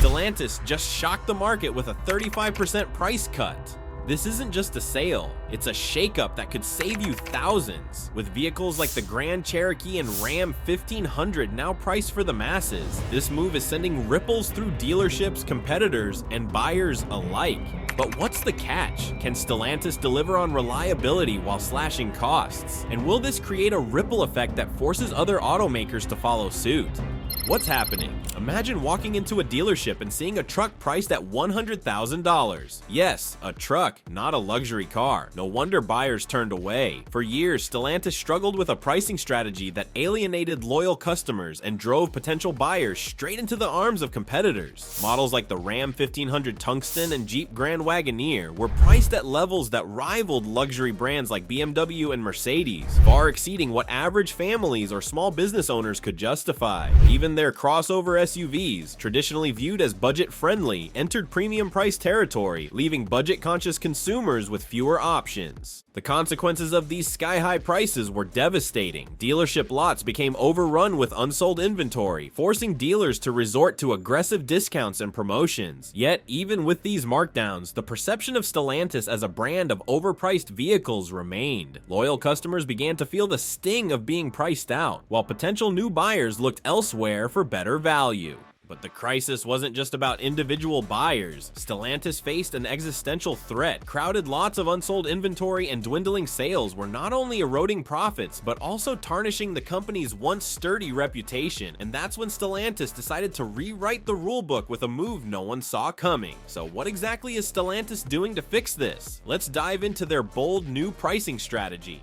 Stellantis just shocked the market with a 35% price cut. This isn't just a sale, it's a shakeup that could save you thousands. With vehicles like the Grand Cherokee and Ram 1500 now priced for the masses, this move is sending ripples through dealerships, competitors, and buyers alike. But what's the catch? Can Stellantis deliver on reliability while slashing costs? And will this create a ripple effect that forces other automakers to follow suit? What's happening? Imagine walking into a dealership and seeing a truck priced at $100,000. Yes, a truck, not a luxury car. No wonder buyers turned away. For years, Stellantis struggled with a pricing strategy that alienated loyal customers and drove potential buyers straight into the arms of competitors. Models like the Ram 1500 Tungsten and Jeep Grand Wagoneer were priced at levels that rivaled luxury brands like BMW and Mercedes, far exceeding what average families or small business owners could justify. Even their crossover SUVs, traditionally viewed as budget-friendly, entered premium price territory, leaving budget-conscious consumers with fewer options. The consequences of these sky-high prices were devastating. Dealership lots became overrun with unsold inventory, forcing dealers to resort to aggressive discounts and promotions. Yet, even with these markdowns, the perception of Stellantis as a brand of overpriced vehicles remained. Loyal customers began to feel the sting of being priced out, while potential new buyers looked elsewhere for better value. But the crisis wasn't just about individual buyers. Stellantis faced an existential threat. Crowded lots of unsold inventory and dwindling sales were not only eroding profits, but also tarnishing the company's once sturdy reputation. And that's when Stellantis decided to rewrite the rulebook with a move no one saw coming. So what exactly is Stellantis doing to fix this? Let's dive into their bold new pricing strategy.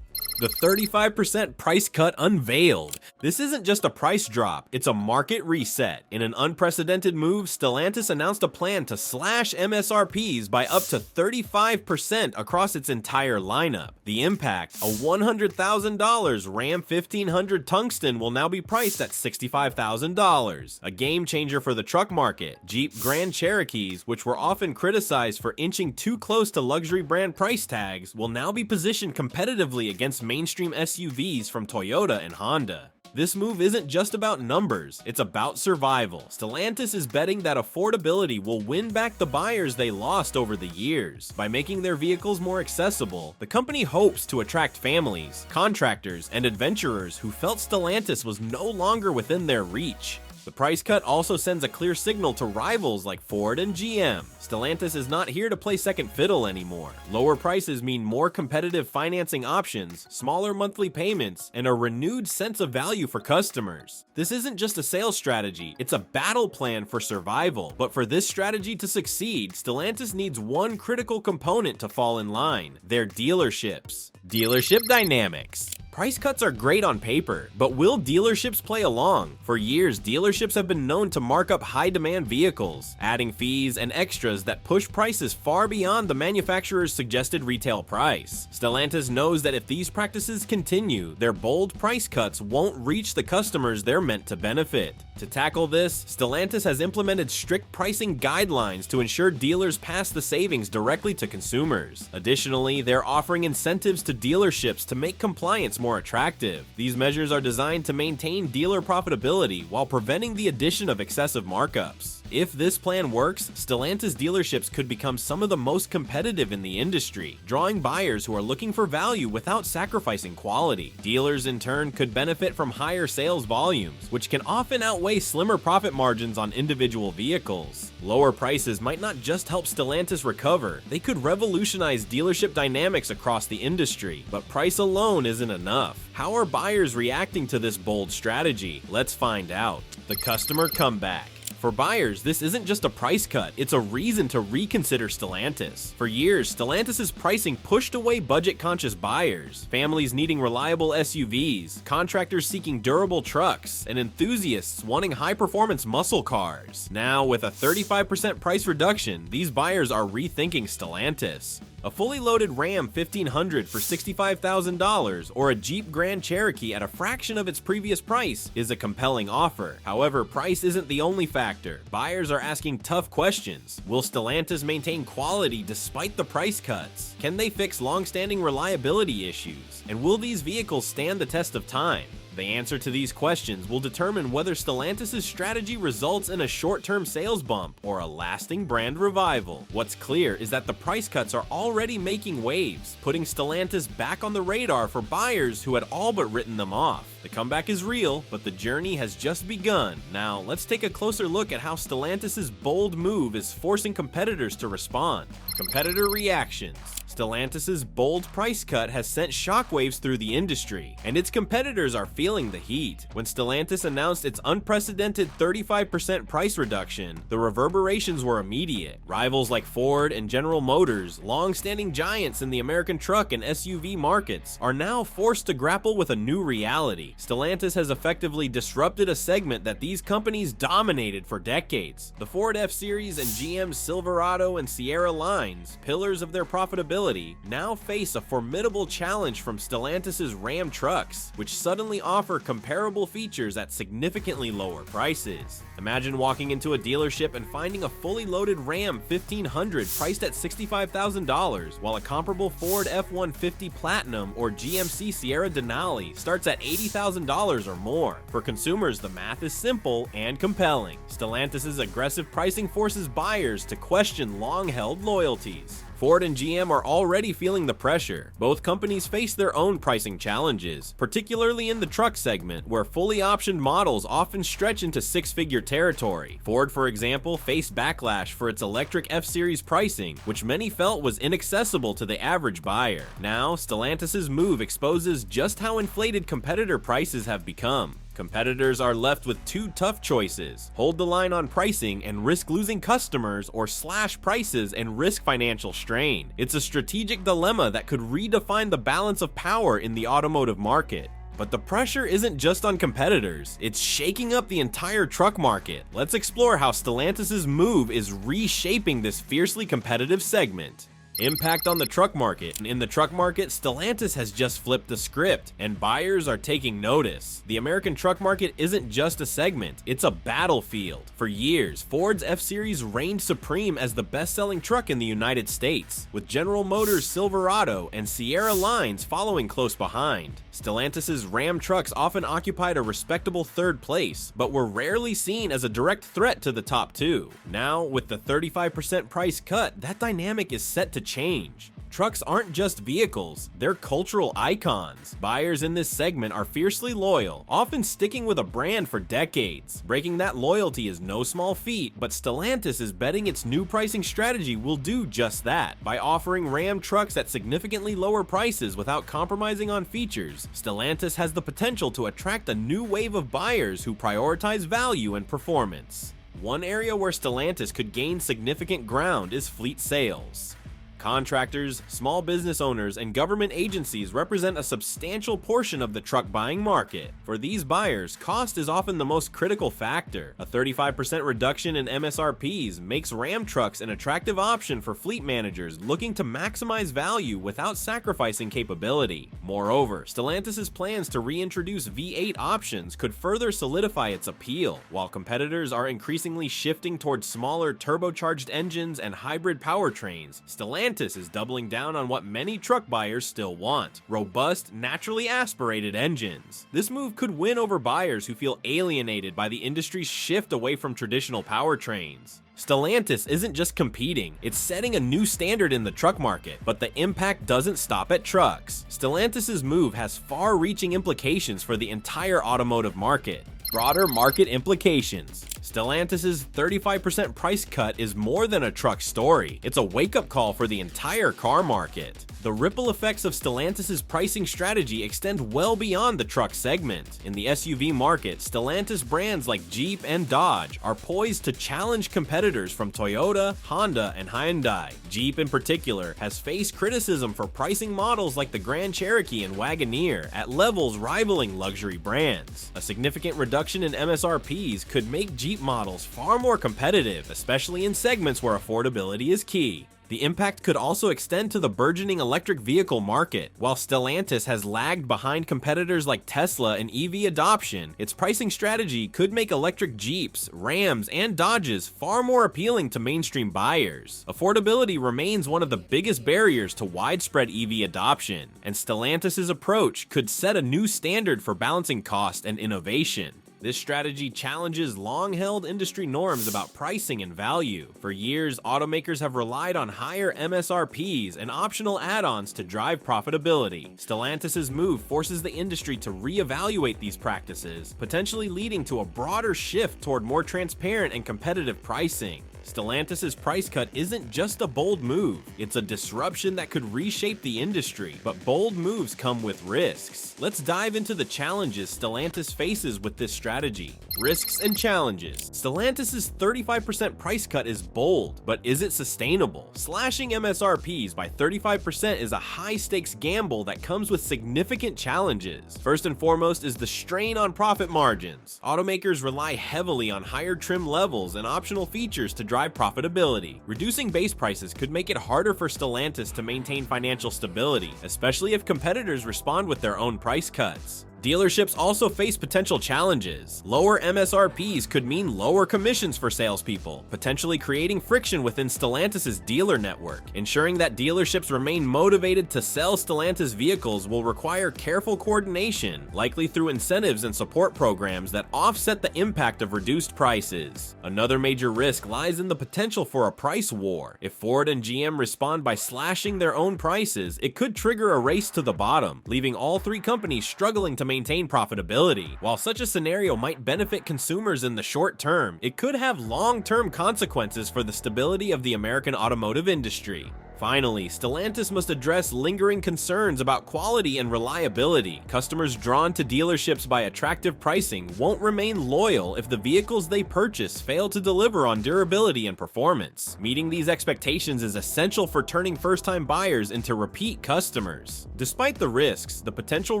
The 35% price cut unveiled. This isn't just a price drop, it's a market reset. In an unprecedented move, Stellantis announced a plan to slash MSRPs by up to 35% across its entire lineup. The impact, a $100,000 Ram 1500 Tungsten will now be priced at $65,000. A game changer for the truck market. Jeep Grand Cherokees, which were often criticized for inching too close to luxury brand price tags, will now be positioned competitively against mainstream SUVs from Toyota and Honda. This move isn't just about numbers, it's about survival. Stellantis is betting that affordability will win back the buyers they lost over the years. By making their vehicles more accessible, the company hopes to attract families, contractors, and adventurers who felt Stellantis was no longer within their reach. The price cut also sends a clear signal to rivals like Ford and GM. Stellantis is not here to play second fiddle anymore. Lower prices mean more competitive financing options, smaller monthly payments, and a renewed sense of value for customers. This isn't just a sales strategy, it's a battle plan for survival. But for this strategy to succeed, Stellantis needs one critical component to fall in line: their dealerships. Dealership dynamics. Price cuts are great on paper, but will dealerships play along? For years, dealerships have been known to mark up high-demand vehicles, adding fees and extras that push prices far beyond the manufacturer's suggested retail price. Stellantis knows that if these practices continue, their bold price cuts won't reach the customers they're meant to benefit. To tackle this, Stellantis has implemented strict pricing guidelines to ensure dealers pass the savings directly to consumers. Additionally, they're offering incentives to dealerships to make compliance more attractive. These measures are designed to maintain dealer profitability while preventing the addition of excessive markups. If this plan works, Stellantis dealerships could become some of the most competitive in the industry, drawing buyers who are looking for value without sacrificing quality. Dealers, in turn, could benefit from higher sales volumes, which can often outweigh slimmer profit margins on individual vehicles. Lower prices might not just help Stellantis recover, they could revolutionize dealership dynamics across the industry. But price alone isn't enough. How are buyers reacting to this bold strategy? Let's find out. The customer comeback. For buyers, this isn't just a price cut, it's a reason to reconsider Stellantis. For years, Stellantis' pricing pushed away budget-conscious buyers, families needing reliable SUVs, contractors seeking durable trucks, and enthusiasts wanting high-performance muscle cars. Now, with a 35% price reduction, these buyers are rethinking Stellantis. A fully loaded Ram 1500 for $65,000 or a Jeep Grand Cherokee at a fraction of its previous price is a compelling offer. However, price isn't the only factor. Buyers are asking tough questions. Will Stellantis maintain quality despite the price cuts? Can they fix long-standing reliability issues? And will these vehicles stand the test of time? The answer to these questions will determine whether Stellantis' strategy results in a short-term sales bump or a lasting brand revival. What's clear is that the price cuts are already making waves, putting Stellantis back on the radar for buyers who had all but written them off. The comeback is real, but the journey has just begun. Now, let's take a closer look at how Stellantis' bold move is forcing competitors to respond. Competitor reactions. Stellantis' bold price cut has sent shockwaves through the industry, and its competitors are feeling the heat. When Stellantis announced its unprecedented 35% price reduction, the reverberations were immediate. Rivals like Ford and General Motors, long-standing giants in the American truck and SUV markets, are now forced to grapple with a new reality. Stellantis has effectively disrupted a segment that these companies dominated for decades. The Ford F-Series and GM's Silverado and Sierra lines, pillars of their profitability, now face a formidable challenge from Stellantis' Ram trucks, which suddenly offer comparable features at significantly lower prices. Imagine walking into a dealership and finding a fully loaded Ram 1500 priced at $65,000, while a comparable Ford F-150 Platinum or GMC Sierra Denali starts at $80,000 or more. For consumers, the math is simple and compelling. Stellantis' aggressive pricing forces buyers to question long-held loyalties. Ford and GM are already feeling the pressure. Both companies face their own pricing challenges, particularly in the truck segment, where fully optioned models often stretch into six-figure territory. Ford, for example, faced backlash for its electric F-Series pricing, which many felt was inaccessible to the average buyer. Now, Stellantis' move exposes just how inflated competitor prices have become. Competitors are left with two tough choices: hold the line on pricing and risk losing customers, or slash prices and risk financial strain. It's a strategic dilemma that could redefine the balance of power in the automotive market. But the pressure isn't just on competitors, it's shaking up the entire truck market. Let's explore how Stellantis' move is reshaping this fiercely competitive segment. Impact on the truck market. In the truck market, Stellantis has just flipped the script, and buyers are taking notice. The American truck market isn't just a segment, it's a battlefield. For years, Ford's F-Series reigned supreme as the best-selling truck in the United States, with General Motors' Silverado and Sierra lines following close behind. Stellantis' Ram trucks often occupied a respectable third place, but were rarely seen as a direct threat to the top two. Now, with the 35% price cut, that dynamic is set to change. Trucks aren't just vehicles, they're cultural icons. Buyers in this segment are fiercely loyal, often sticking with a brand for decades. Breaking that loyalty is no small feat, but Stellantis is betting its new pricing strategy will do just that. By offering Ram trucks at significantly lower prices without compromising on features, Stellantis has the potential to attract a new wave of buyers who prioritize value and performance. One area where Stellantis could gain significant ground is fleet sales. Contractors, small business owners, and government agencies represent a substantial portion of the truck buying market. For these buyers, cost is often the most critical factor. A 35% reduction in MSRPs makes Ram trucks an attractive option for fleet managers looking to maximize value without sacrificing capability. Moreover, Stellantis' plans to reintroduce V8 options could further solidify its appeal. While competitors are increasingly shifting towards smaller turbocharged engines and hybrid powertrains, Stellantis is doubling down on what many truck buyers still want: robust, naturally aspirated engines. This move could win over buyers who feel alienated by the industry's shift away from traditional powertrains. Stellantis isn't just competing, it's setting a new standard in the truck market, but the impact doesn't stop at trucks. Stellantis' move has far-reaching implications for the entire automotive market. Broader market implications. Stellantis' 35% price cut is more than a truck story. It's a wake-up call for the entire car market. The ripple effects of Stellantis' pricing strategy extend well beyond the truck segment. In the SUV market, Stellantis brands like Jeep and Dodge are poised to challenge competitors from Toyota, Honda, and Hyundai. Jeep in particular has faced criticism for pricing models like the Grand Cherokee and Wagoneer at levels rivaling luxury brands. A significant reduction in MSRPs could make Jeep models far more competitive, especially in segments where affordability is key. The impact could also extend to the burgeoning electric vehicle market. While Stellantis has lagged behind competitors like Tesla in EV adoption, its pricing strategy could make electric Jeeps, Rams, and Dodges far more appealing to mainstream buyers. Affordability remains one of the biggest barriers to widespread EV adoption, and Stellantis' approach could set a new standard for balancing cost and innovation. This strategy challenges long-held industry norms about pricing and value. For years, automakers have relied on higher MSRPs and optional add-ons to drive profitability. Stellantis' move forces the industry to reevaluate these practices, potentially leading to a broader shift toward more transparent and competitive pricing. Stellantis' price cut isn't just a bold move, it's a disruption that could reshape the industry, but bold moves come with risks. Let's dive into the challenges Stellantis faces with this strategy. Risks and challenges. Stellantis' 35% price cut is bold, but is it sustainable? Slashing MSRPs by 35% is a high-stakes gamble that comes with significant challenges. First and foremost is the strain on profit margins. Automakers rely heavily on higher trim levels and optional features to drive profitability. Reducing base prices could make it harder for Stellantis to maintain financial stability, especially if competitors respond with their own price cuts. Dealerships also face potential challenges. Lower MSRPs could mean lower commissions for salespeople, potentially creating friction within Stellantis' dealer network. Ensuring that dealerships remain motivated to sell Stellantis vehicles will require careful coordination, likely through incentives and support programs that offset the impact of reduced prices. Another major risk lies in the potential for a price war. If Ford and GM respond by slashing their own prices, it could trigger a race to the bottom, leaving all three companies struggling to maintain profitability. While such a scenario might benefit consumers in the short term, it could have long-term consequences for the stability of the American automotive industry. Finally, Stellantis must address lingering concerns about quality and reliability. Customers drawn to dealerships by attractive pricing won't remain loyal if the vehicles they purchase fail to deliver on durability and performance. Meeting these expectations is essential for turning first-time buyers into repeat customers. Despite the risks, the potential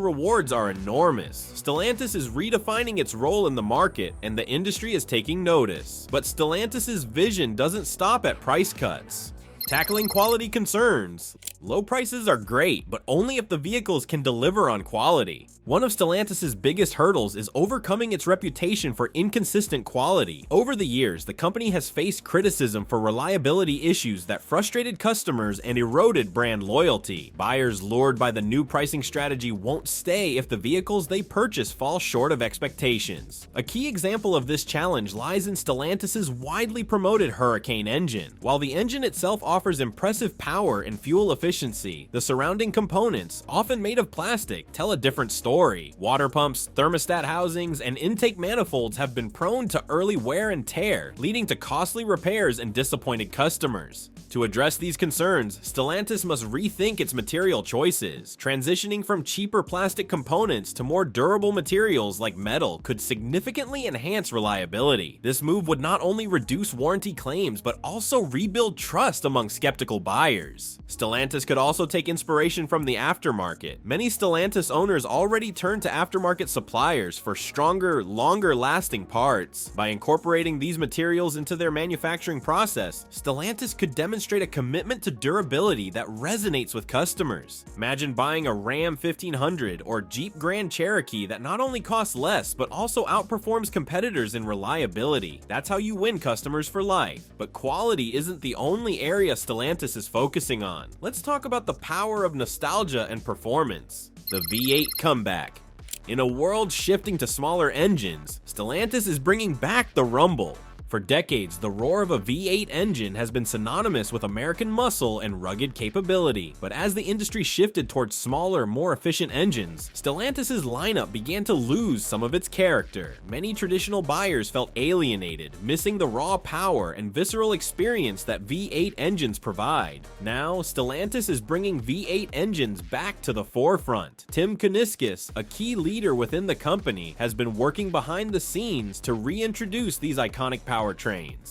rewards are enormous. Stellantis is redefining its role in the market, and the industry is taking notice. But Stellantis' vision doesn't stop at price cuts. Tackling quality concerns. Low prices are great, but only if the vehicles can deliver on quality. One of Stellantis' biggest hurdles is overcoming its reputation for inconsistent quality. Over the years, the company has faced criticism for reliability issues that frustrated customers and eroded brand loyalty. Buyers lured by the new pricing strategy won't stay if the vehicles they purchase fall short of expectations. A key example of this challenge lies in Stellantis' widely promoted Hurricane engine. While the engine itself offers impressive power and fuel efficiency, the surrounding components, often made of plastic, tell a different story. Water pumps, thermostat housings, and intake manifolds have been prone to early wear and tear, leading to costly repairs and disappointed customers. To address these concerns, Stellantis must rethink its material choices. Transitioning from cheaper plastic components to more durable materials like metal could significantly enhance reliability. This move would not only reduce warranty claims, but also rebuild trust among skeptical buyers. Stellantis could also take inspiration from the aftermarket. Many Stellantis owners already turn to aftermarket suppliers for stronger, longer-lasting parts. By incorporating these materials into their manufacturing process, Stellantis could demonstrate a commitment to durability that resonates with customers. Imagine buying a Ram 1500 or Jeep Grand Cherokee that not only costs less, but also outperforms competitors in reliability. That's how you win customers for life. But quality isn't the only area Stellantis is focusing on. Let's talk about the power of nostalgia and performance. The V8 comeback. In a world shifting to smaller engines, Stellantis is bringing back the rumble. For decades, the roar of a V8 engine has been synonymous with American muscle and rugged capability. But as the industry shifted towards smaller, more efficient engines, Stellantis' lineup began to lose some of its character. Many traditional buyers felt alienated, missing the raw power and visceral experience that V8 engines provide. Now, Stellantis is bringing V8 engines back to the forefront. Tim Kuniskis, a key leader within the company, has been working behind the scenes to reintroduce these iconic powertrains.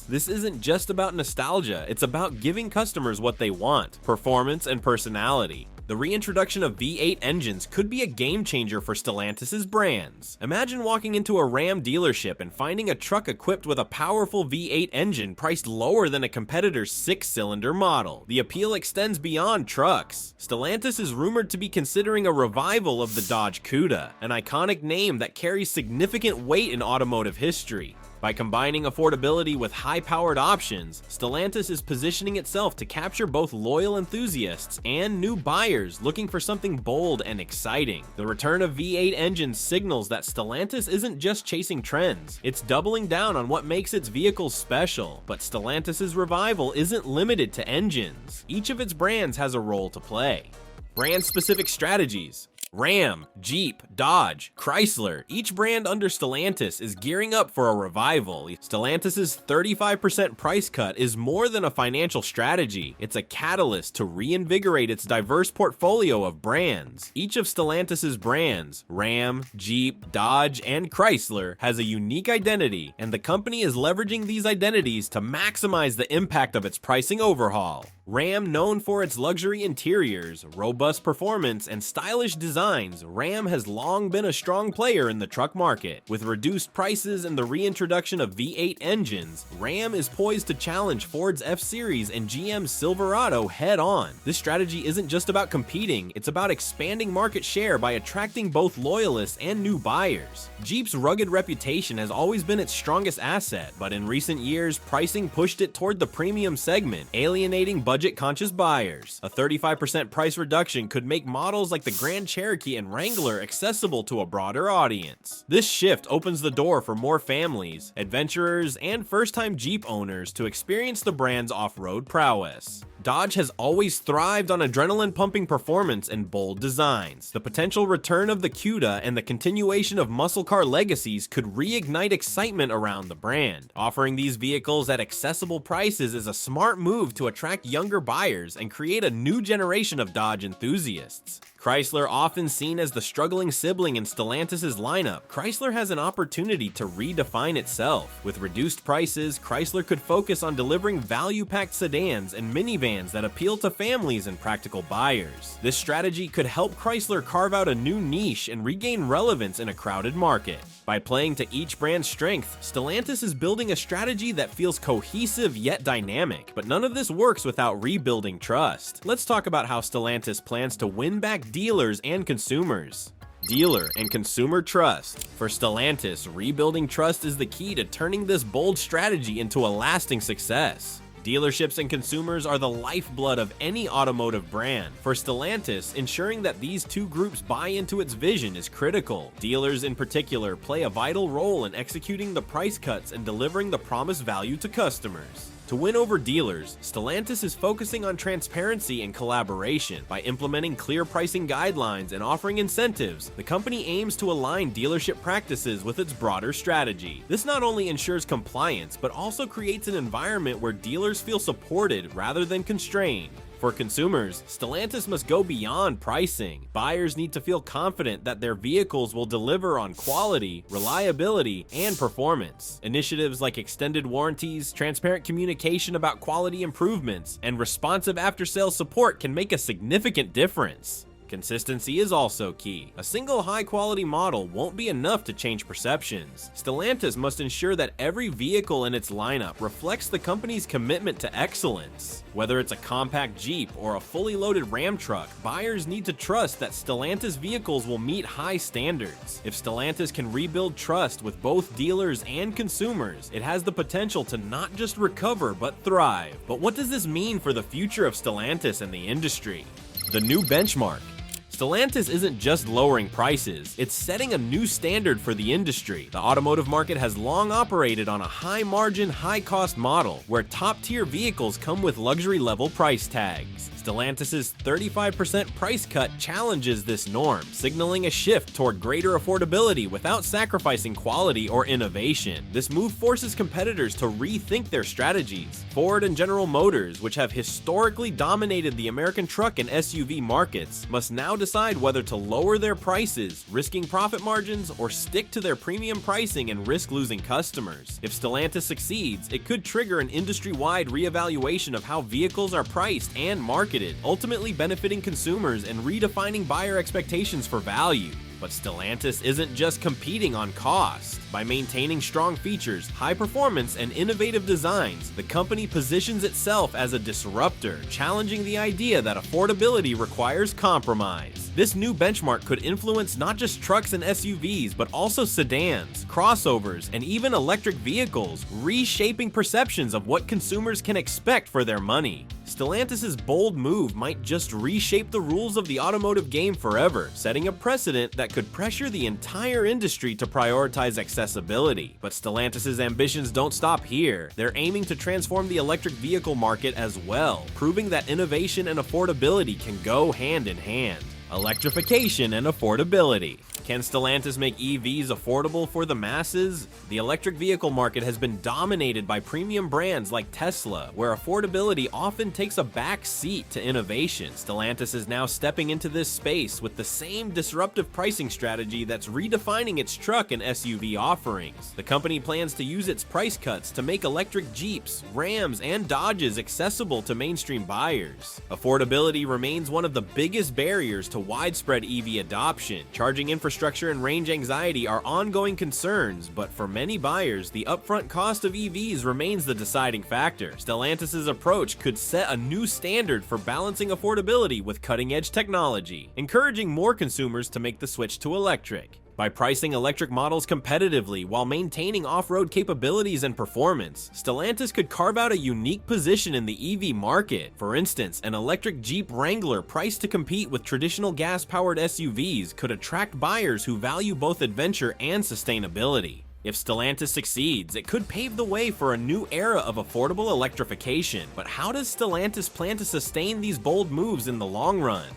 This isn't just about nostalgia, it's about giving customers what they want: performance and personality. The reintroduction of V8 engines could be a game changer for Stellantis' brands. Imagine walking into a Ram dealership and finding a truck equipped with a powerful V8 engine priced lower than a competitor's 6-cylinder model. The appeal extends beyond trucks. Stellantis is rumored to be considering a revival of the Dodge Cuda, an iconic name that carries significant weight in automotive history. By combining affordability with high-powered options, Stellantis is positioning itself to capture both loyal enthusiasts and new buyers looking for something bold and exciting. The return of V8 engines signals that Stellantis isn't just chasing trends, it's doubling down on what makes its vehicles special. But Stellantis' revival isn't limited to engines. Each of its brands has a role to play. Brand-specific strategies. Ram, Jeep, Dodge, Chrysler, each brand under Stellantis is gearing up for a revival. Stellantis' 35% price cut is more than a financial strategy, it's a catalyst to reinvigorate its diverse portfolio of brands. Each of Stellantis' brands, Ram, Jeep, Dodge, and Chrysler, has a unique identity, and the company is leveraging these identities to maximize the impact of its pricing overhaul. Ram, known for its luxury interiors, robust performance, and stylish designs, Ram has long been a strong player in the truck market. With reduced prices and the reintroduction of V8 engines, Ram is poised to challenge Ford's F-Series and GM's Silverado head-on. This strategy isn't just about competing, it's about expanding market share by attracting both loyalists and new buyers. Jeep's rugged reputation has always been its strongest asset, but in recent years, pricing pushed it toward the premium segment, alienating budget-conscious buyers. A 35% price reduction could make models like the Grand Cherokee and Wrangler accessible to a broader audience. This shift opens the door for more families, adventurers, and first-time Jeep owners to experience the brand's off-road prowess. Dodge has always thrived on adrenaline-pumping performance and bold designs. The potential return of the Cuda and the continuation of muscle car legacies could reignite excitement around the brand. Offering these vehicles at accessible prices is a smart move to attract younger buyers and create a new generation of Dodge enthusiasts. Chrysler, often seen as the struggling sibling in Stellantis' lineup, Chrysler has an opportunity to redefine itself. With reduced prices, Chrysler could focus on delivering value-packed sedans and minivans that appeal to families and practical buyers. This strategy could help Chrysler carve out a new niche and regain relevance in a crowded market. By playing to each brand's strength, Stellantis is building a strategy that feels cohesive yet dynamic, but none of this works without rebuilding trust. Let's talk about how Stellantis plans to win back dealers and consumers. Dealer and consumer trust. For Stellantis, rebuilding trust is the key to turning this bold strategy into a lasting success. Dealerships and consumers are the lifeblood of any automotive brand. For Stellantis, ensuring that these two groups buy into its vision is critical. Dealers in particular play a vital role in executing the price cuts and delivering the promised value to customers. To win over dealers, Stellantis is focusing on transparency and collaboration. By implementing clear pricing guidelines and offering incentives, the company aims to align dealership practices with its broader strategy. This not only ensures compliance, but also creates an environment where dealers feel supported rather than constrained. For consumers, Stellantis must go beyond pricing. Buyers need to feel confident that their vehicles will deliver on quality, reliability, and performance. Initiatives like extended warranties, transparent communication about quality improvements, and responsive after-sales support can make a significant difference. Consistency is also key. A single high-quality model won't be enough to change perceptions. Stellantis must ensure that every vehicle in its lineup reflects the company's commitment to excellence. Whether it's a compact Jeep or a fully loaded Ram truck, buyers need to trust that Stellantis vehicles will meet high standards. If Stellantis can rebuild trust with both dealers and consumers, it has the potential to not just recover but thrive. But what does this mean for the future of Stellantis and the industry? The new benchmark. Stellantis isn't just lowering prices, it's setting a new standard for the industry. The automotive market has long operated on a high-margin, high-cost model, where top-tier vehicles come with luxury-level price tags. Stellantis' 35% price cut challenges this norm, signaling a shift toward greater affordability without sacrificing quality or innovation. This move forces competitors to rethink their strategies. Ford and General Motors, which have historically dominated the American truck and SUV markets, must now decide whether to lower their prices, risking profit margins, or stick to their premium pricing and risk losing customers. If Stellantis succeeds, it could trigger an industry-wide reevaluation of how vehicles are priced and marketed. marketed, ultimately benefiting consumers and redefining buyer expectations for value. But Stellantis isn't just competing on cost. By maintaining strong features, high performance, and innovative designs, the company positions itself as a disruptor, challenging the idea that affordability requires compromise. This new benchmark could influence not just trucks and SUVs, but also sedans, crossovers, and even electric vehicles, reshaping perceptions of what consumers can expect for their money. Stellantis' bold move might just reshape the rules of the automotive game forever, setting a precedent that could pressure the entire industry to prioritize accessibility. But Stellantis' ambitions don't stop here. They're aiming to transform the electric vehicle market as well, proving that innovation and affordability can go hand in hand. Electrification and affordability. Can Stellantis make EVs affordable for the masses? The electric vehicle market has been dominated by premium brands like Tesla, where affordability often takes a back seat to innovation. Stellantis is now stepping into this space with the same disruptive pricing strategy that's redefining its truck and SUV offerings. The company plans to use its price cuts to make electric Jeeps, Rams, and Dodges accessible to mainstream buyers. Affordability remains one of the biggest barriers to widespread EV adoption. Charging infrastructure and range anxiety are ongoing concerns, but for many buyers, the upfront cost of EVs remains the deciding factor. Stellantis' approach could set a new standard for balancing affordability with cutting-edge technology, encouraging more consumers to make the switch to electric. By pricing electric models competitively while maintaining off-road capabilities and performance, Stellantis could carve out a unique position in the EV market. For instance, an electric Jeep Wrangler priced to compete with traditional gas-powered SUVs could attract buyers who value both adventure and sustainability. If Stellantis succeeds, it could pave the way for a new era of affordable electrification. But how does Stellantis plan to sustain these bold moves in the long run?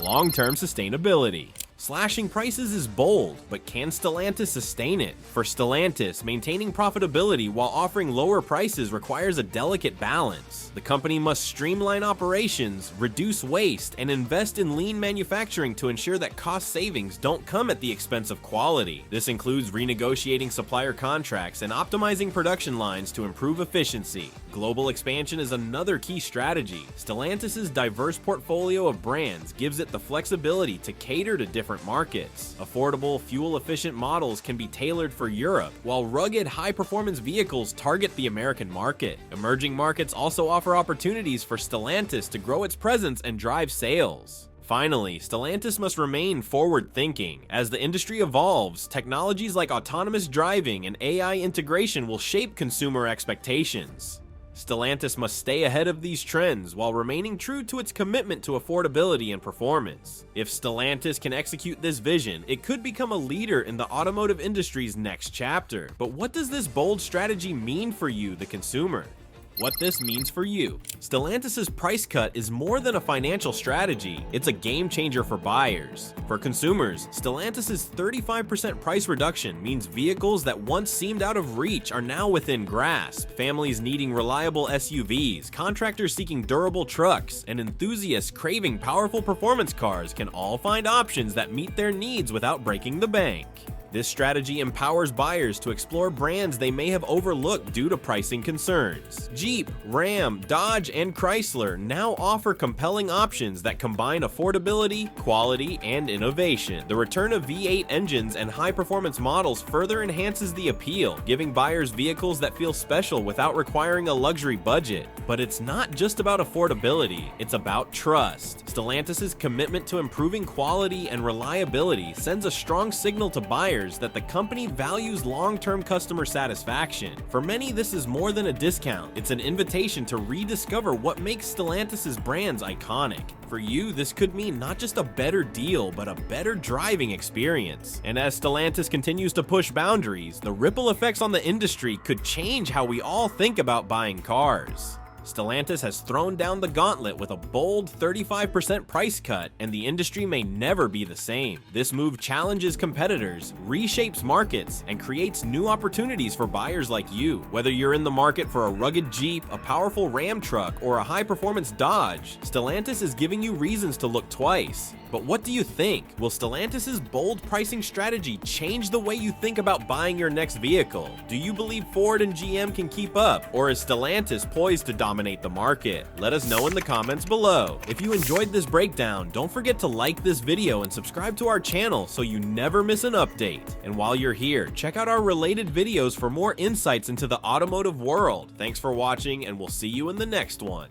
Long-term sustainability. Slashing prices is bold, but can Stellantis sustain it? For Stellantis, maintaining profitability while offering lower prices requires a delicate balance. The company must streamline operations, reduce waste, and invest in lean manufacturing to ensure that cost savings don't come at the expense of quality. This includes renegotiating supplier contracts and optimizing production lines to improve efficiency. Global expansion is another key strategy. Stellantis' diverse portfolio of brands gives it the flexibility to cater to different markets. Affordable, fuel-efficient models can be tailored for Europe, while rugged, high-performance vehicles target the American market. Emerging markets also offer opportunities for Stellantis to grow its presence and drive sales. Finally, Stellantis must remain forward-thinking. As the industry evolves, technologies like autonomous driving and AI integration will shape consumer expectations. Stellantis must stay ahead of these trends while remaining true to its commitment to affordability and performance. If Stellantis can execute this vision, it could become a leader in the automotive industry's next chapter. But what does this bold strategy mean for you, the consumer? What this means for you. Stellantis' price cut is more than a financial strategy, it's a game changer for buyers. For consumers, Stellantis' 35% price reduction means vehicles that once seemed out of reach are now within grasp. Families needing reliable SUVs, contractors seeking durable trucks, and enthusiasts craving powerful performance cars can all find options that meet their needs without breaking the bank. This strategy empowers buyers to explore brands they may have overlooked due to pricing concerns. Jeep, Ram, Dodge, and Chrysler now offer compelling options that combine affordability, quality, and innovation. The return of V8 engines and high-performance models further enhances the appeal, giving buyers vehicles that feel special without requiring a luxury budget. But it's not just about affordability, it's about trust. Stellantis' commitment to improving quality and reliability sends a strong signal to buyers that the company values long-term customer satisfaction. For many, this is more than a discount. It's an invitation to rediscover what makes Stellantis' brands iconic. For you, this could mean not just a better deal, but a better driving experience. And as Stellantis continues to push boundaries, the ripple effects on the industry could change how we all think about buying cars. Stellantis has thrown down the gauntlet with a bold 35% price cut, and the industry may never be the same. This move challenges competitors, reshapes markets, and creates new opportunities for buyers like you. Whether you're in the market for a rugged Jeep, a powerful Ram truck, or a high-performance Dodge, Stellantis is giving you reasons to look twice. But what do you think? Will Stellantis' bold pricing strategy change the way you think about buying your next vehicle? Do you believe Ford and GM can keep up, or is Stellantis poised to dominate dominate the market? Let us know in the comments below. If you enjoyed this breakdown, don't forget to like this video and subscribe to our channel so you never miss an update. And while you're here, check out our related videos for more insights into the automotive world. Thanks for watching, and we'll see you in the next one.